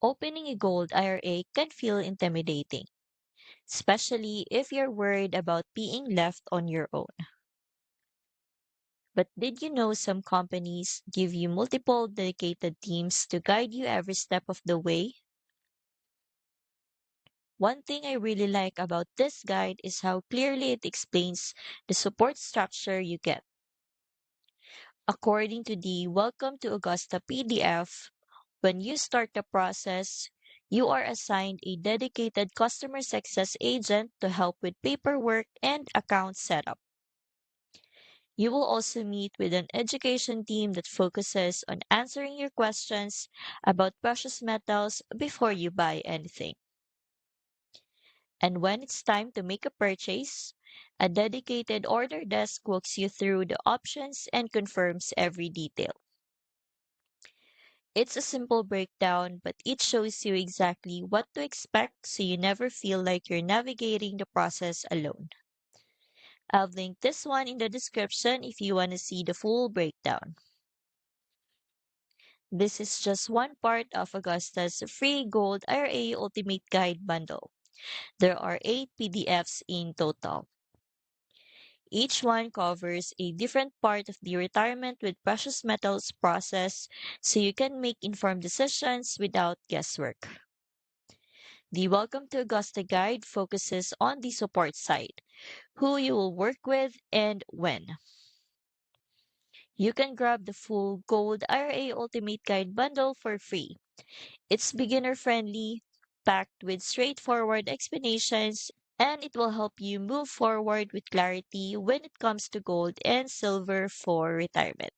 Opening a gold IRA can feel intimidating, especially if you're worried about being left on your own. But did you know some companies give you multiple dedicated teams to guide you every step of the way? One thing I really like about this guide is how clearly it explains the support structure you get. According to the Welcome to Augusta PDF, when you start the process, you are assigned a dedicated customer success agent to help with paperwork and account setup. You will also meet with an education team that focuses on answering your questions about precious metals before you buy anything. And when it's time to make a purchase, a dedicated order desk walks you through the options and confirms every detail. It's a simple breakdown, but it shows you exactly what to expect so you never feel like you're navigating the process alone. I'll link this one in the description if you want to see the full breakdown. This is just one part of Augusta's free Gold IRA Ultimate Guide bundle. There are 8 PDFs in total. Each one covers a different part of the retirement with precious metals process so you can make informed decisions without guesswork. The Welcome to Augusta guide focuses on the support side, who you will work with and when. You can grab the full Gold IRA Ultimate Guide bundle for free. It's beginner friendly, packed with straightforward explanations, and it will help you move forward with clarity when it comes to gold and silver for retirement.